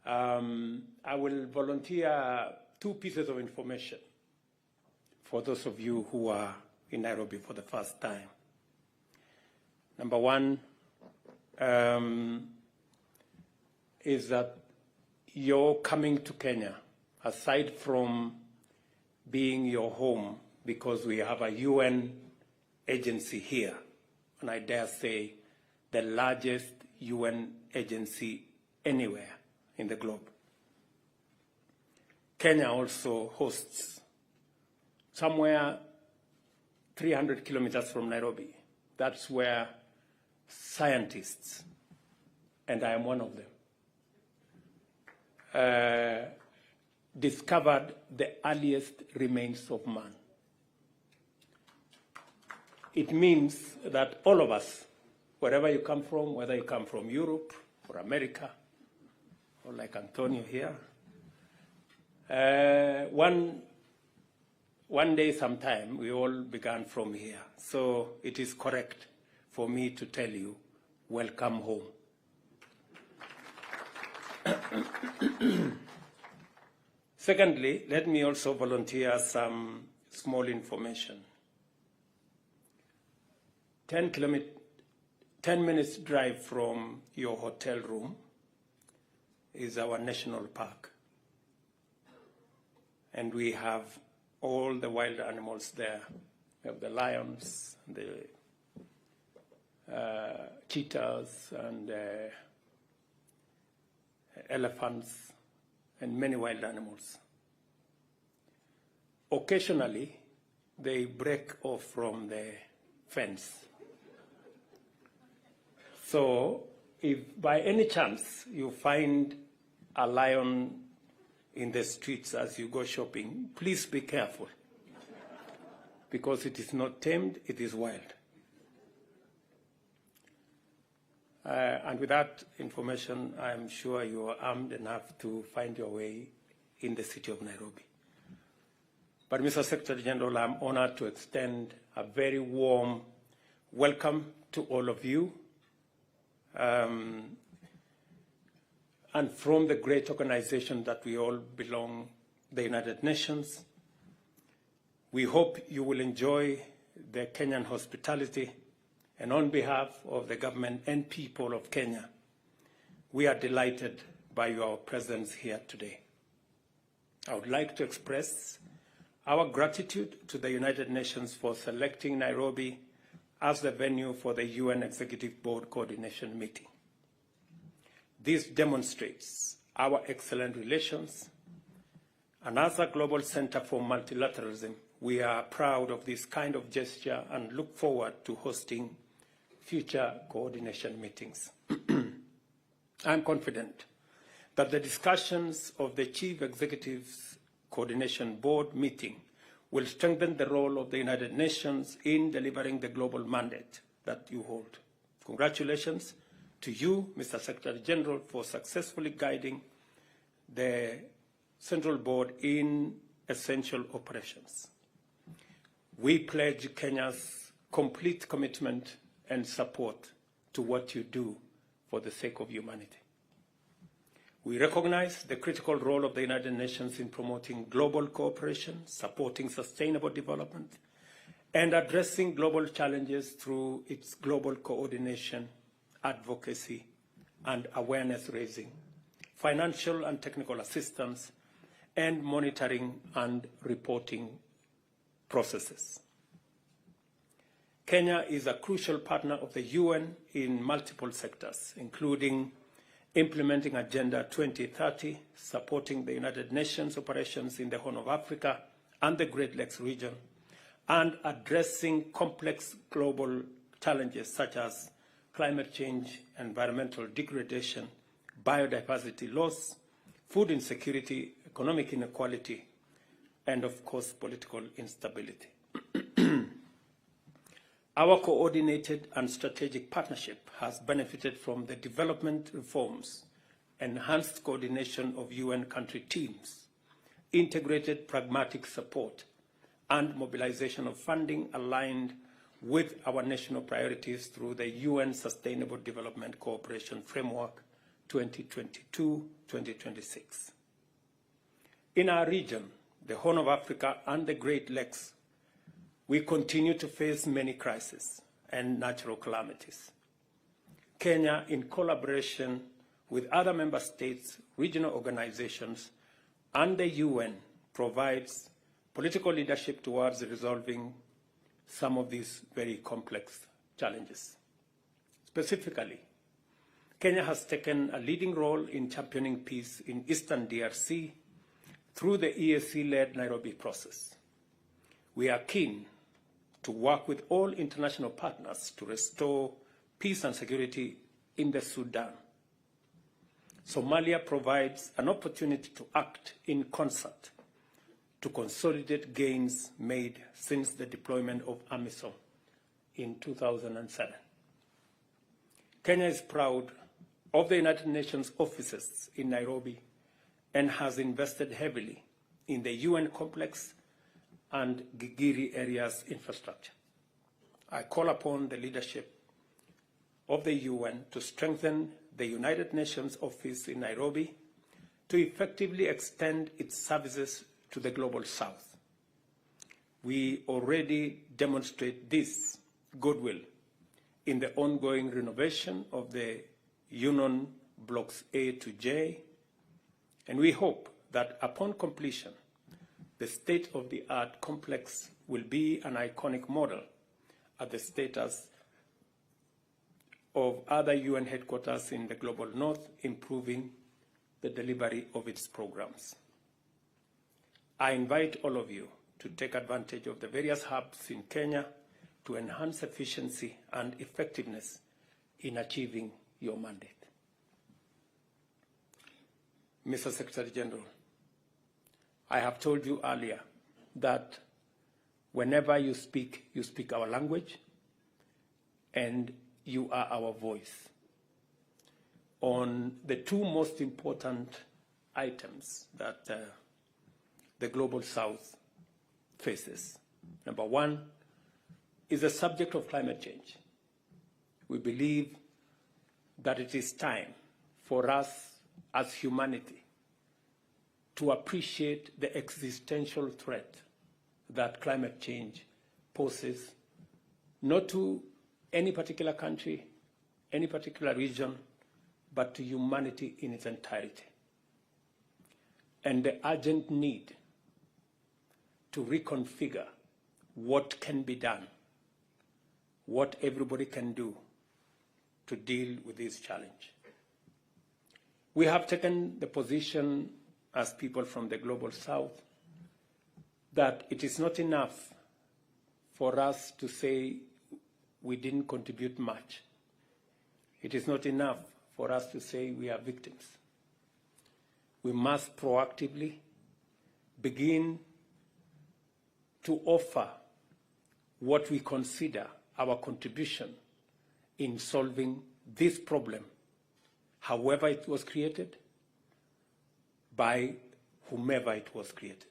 I will volunteer 2 pieces of information for those of you who are in Nairobi for the first time. Number one is that your coming to Kenya, aside from being your home, because we have a UN agency here, and I dare say the largest UN agency anywhere in the globe. Kenya also hosts, somewhere 300 kilometers from Nairobi, that's where scientists, and I am one of them, discovered the earliest remains of man. It means that all of us, wherever you come from, whether you come from Europe or America, or like Antonio here, one day sometime we all began from here. So it is correct for me to tell you, welcome home. Secondly, let me also volunteer some small information. 10 minutes drive from your hotel room is our national park. And we have all the wild animals there. We have the lions, the cheetahs, and elephants, and many wild animals. Occasionally, they break off from the fence. So, if by any chance you find a lion in the streets as you go shopping, please be careful, because it is not tamed, it is wild. And with that information, I am sure you are armed enough to find your way in the city of Nairobi. But Mr. Secretary General, I'm honored to extend a very warm welcome to all of you. And from the great organization that we all belong, the United Nations, we hope you will enjoy the Kenyan hospitality. And on behalf of the government and people of Kenya, we are delighted by your presence here today. I would like to express our gratitude to the United Nations for selecting Nairobi as the venue for the UN Executive Board Coordination Meeting. This demonstrates our excellent relations, and as a global center for multilateralism, we are proud of this kind of gesture and look forward to hosting future coordination meetings. I'm confident that the discussions of the Chief Executive's Coordination Board meeting will strengthen the role of the United Nations in delivering the global mandate that you hold. Congratulations to you, Mr. Secretary General, for successfully guiding the Central Board in essential operations. We pledge Kenya's complete commitment and support to what you do for the sake of humanity. We recognize the critical role of the United Nations in promoting global cooperation, supporting sustainable development, and addressing global challenges through its global coordination, advocacy, and awareness raising, financial and technical assistance, and monitoring and reporting processes. Kenya is a crucial partner of the UN in multiple sectors, including implementing Agenda 2030, supporting the United Nations operations in the Horn of Africa and the Great Lakes region, and addressing complex global challenges such as climate change, environmental degradation, biodiversity loss, food insecurity, economic inequality, and of course, political instability. Our coordinated and strategic partnership has benefited from the development reforms, enhanced coordination of UN country teams, integrated pragmatic support, and mobilization of funding aligned with our national priorities through the UN Sustainable Development Cooperation Framework 2022-2026. In our region, the Horn of Africa and the Great Lakes, we continue to face many crises and natural calamities. Kenya, in collaboration with other member states, regional organizations, and the UN, provides political leadership towards resolving some of these very complex challenges. Specifically, Kenya has taken a leading role in championing peace in Eastern DRC through the EAC-led Nairobi process. We are keen to work with all international partners to restore peace and security in the Sudan. Somalia provides an opportunity to act in concert to consolidate gains made since the deployment of AMISOM in 2007. Kenya is proud of the United Nations offices in Nairobi and has invested heavily in the UN complex and Gigiri area's infrastructure. I call upon the leadership of the UN to strengthen the United Nations office in Nairobi to effectively extend its services to the Global South. We already demonstrate this goodwill in the ongoing renovation of the Union Blocks A to J, and we hope that upon completion, the state-of-the-art complex will be an iconic model at the status of other UN headquarters in the Global North, improving the delivery of its programs. I invite all of you to take advantage of the various hubs in Kenya to enhance efficiency and effectiveness in achieving your mandate. Mr. Secretary General, I have told you earlier that whenever you speak our language, and you are our voice on the two most important items that the Global South faces. Number one is the subject of climate change. We believe that it is time for us as humanity to appreciate the existential threat that climate change poses, not to any particular country, any particular region, but to humanity in its entirety. And the urgent need to reconfigure what can be done, what everybody can do to deal with this challenge. We have taken the position as people from the Global South that it is not enough for us to say we didn't contribute much. It is not enough for us to say we are victims. We must proactively begin to offer what we consider our contribution in solving this problem, however it was created, by whomever it was created.